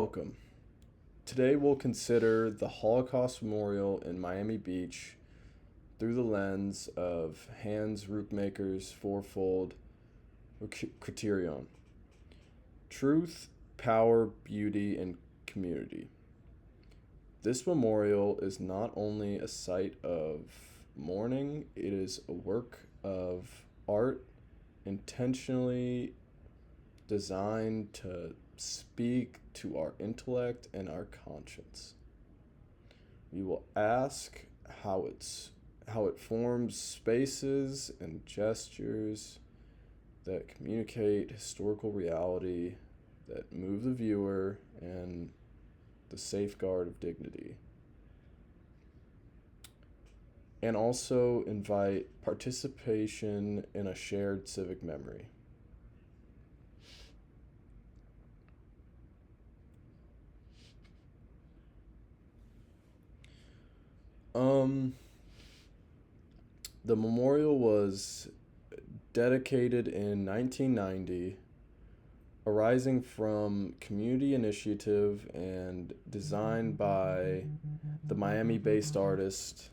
Welcome. Today we'll consider the Holocaust Memorial in Miami Beach through the lens of Hans Rookmaker's fourfold criterion: truth, power, beauty, and community. This memorial is not only a site of mourning, it is a work of art intentionally designed to speak to our intellect and our conscience. We will ask how it forms spaces and gestures that communicate historical reality, that move the viewer, and the safeguard of dignity. And also invite participation in a shared civic memory. Um, the memorial was dedicated in 1990, arising from community initiative and designed by the Miami-based artist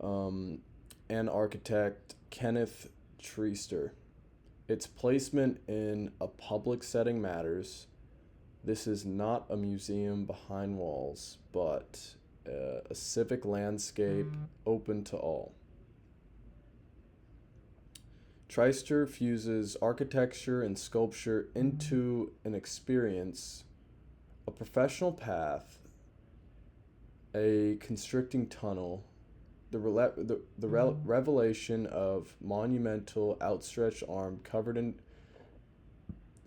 um, and architect Kenneth Treaster. Its placement in a public setting matters. This is not a museum behind walls, but a civic landscape open to all. Treister fuses architecture and sculpture into an experience, a professional path, a constricting tunnel, the revelation of monumental outstretched arm covered in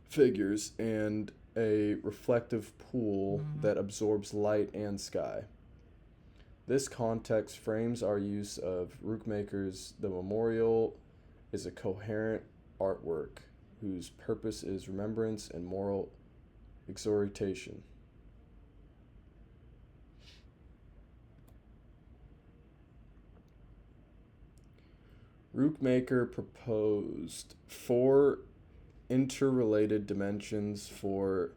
figures, and a reflective pool that absorbs light and sky. This context frames our use of Rookmaker's The Memorial is a coherent artwork whose purpose is remembrance and moral exhortation. Rookmaker proposed four interrelated dimensions for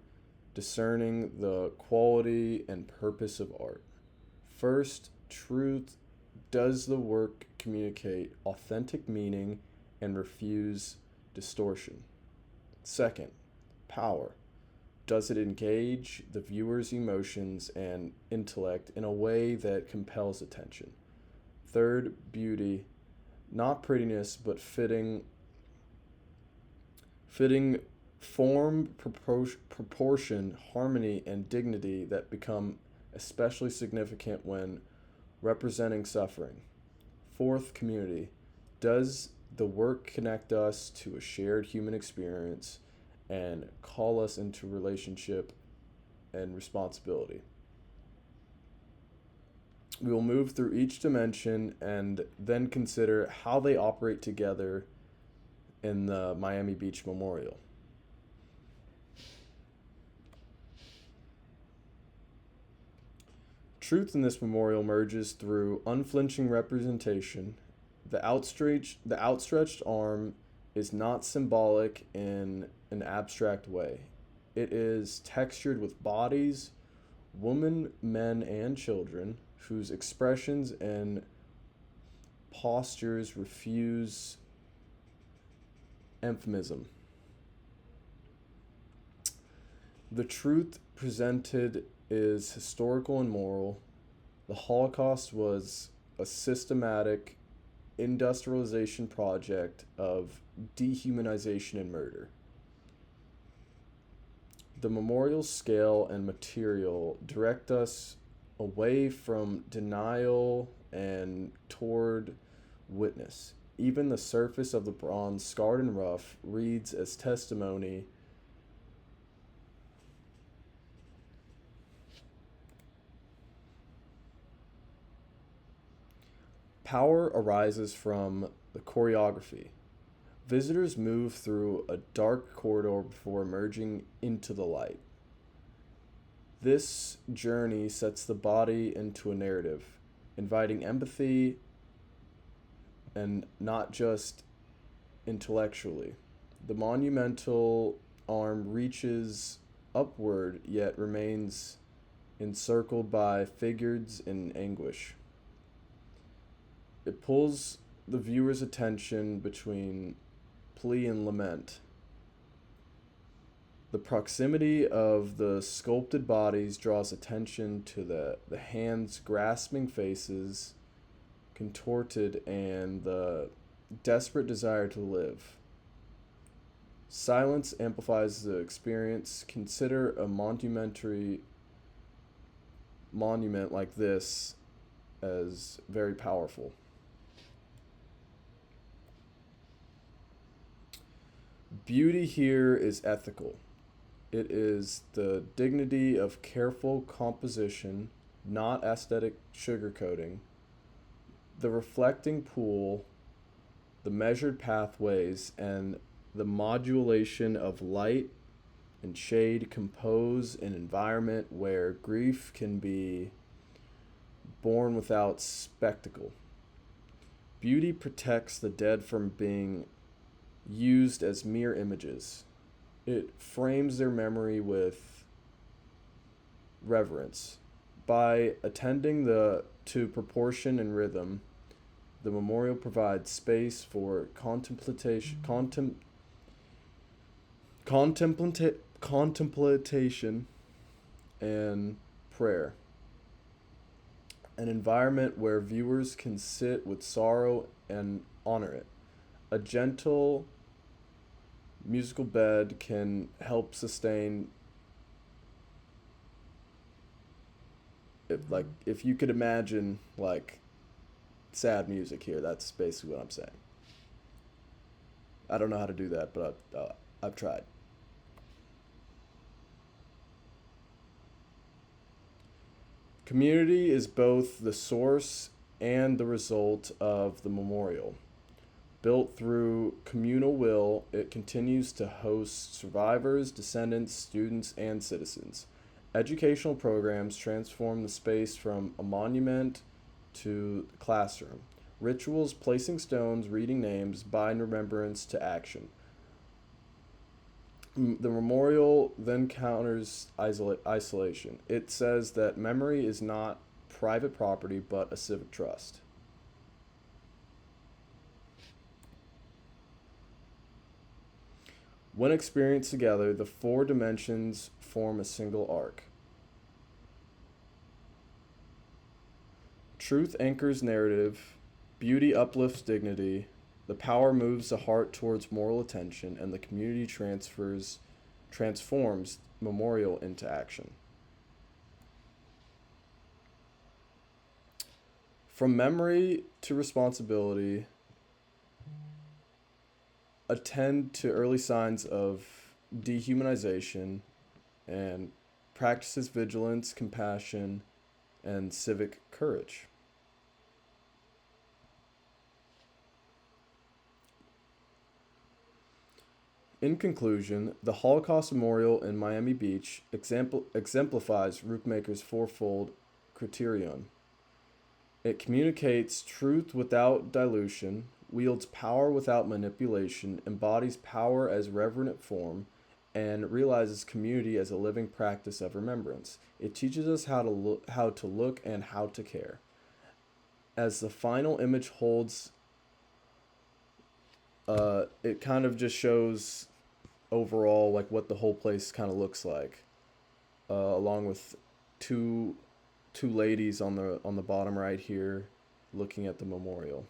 discerning the quality and purpose of art. First, truth. Does the work communicate authentic meaning and refuse distortion? Second, power. Does it engage the viewer's emotions and intellect in a way that compels attention? Third, beauty. Not prettiness, but fitting form, proportion, harmony, and dignity that become especially significant when representing suffering. Fourth, community. Does the work connect us to a shared human experience and call us into relationship and responsibility? We will move through each dimension and then consider how they operate together in the Miami Beach Memorial. Truth in this memorial emerges through unflinching representation. The outstretched arm is not symbolic in an abstract way. It is textured with bodies, women, men, and children, whose expressions and postures refuse euphemism. The truth presented is historical and moral. The Holocaust was a systematic industrialization project of dehumanization and murder. The memorial scale and material direct us away from denial and toward witness. Even the surface of the bronze, scarred and rough, reads as testimony Power arises from the choreography. Visitors move through a dark corridor before emerging into the light. This journey sets the body into a narrative, inviting empathy and not just intellectually. The monumental arm reaches upward yet remains encircled by figures in anguish. It pulls the viewer's attention between plea and lament. The proximity of the sculpted bodies draws attention to the hands grasping faces, contorted, and the desperate desire to live. Silence amplifies the experience. Consider a monumentary monument like this as very powerful. Beauty here is ethical. It is the dignity of careful composition, not aesthetic sugarcoating. The reflecting pool, the measured pathways, and the modulation of light and shade compose an environment where grief can be born without spectacle. Beauty protects the dead from being used as mere images. It frames their memory with reverence. By attending to proportion and rhythm, the memorial provides space for contemplation and prayer. An environment where viewers can sit with sorrow and honor it. A gentle musical bed can help sustain, if you could imagine like sad music here, that's basically what I'm saying. I don't know how to do that, but I've tried. Community is both the source and the result of the memorial. Built through communal will, it continues to host survivors, descendants, students, and citizens. Educational programs transform the space from a monument to the classroom. Rituals, placing stones, reading names, bind remembrance to action. The memorial then counters isolation. It says that memory is not private property but a civic trust. When experienced together, the four dimensions form a single arc. Truth anchors narrative, beauty uplifts dignity, the power moves the heart towards moral attention, and the community transforms memorial into action. From memory to responsibility, attend to early signs of dehumanization, and practices vigilance, compassion, and civic courage. In conclusion, the Holocaust Memorial in Miami Beach exemplifies Rookmaker's fourfold criterion. It communicates truth without dilution, wields power without manipulation, embodies power as reverent form, and realizes community as a living practice of remembrance. It teaches us how to look and how to care. As the final image holds, it kind of just shows overall like what the whole place kind of looks like, along with two ladies on the bottom right here looking at the memorial.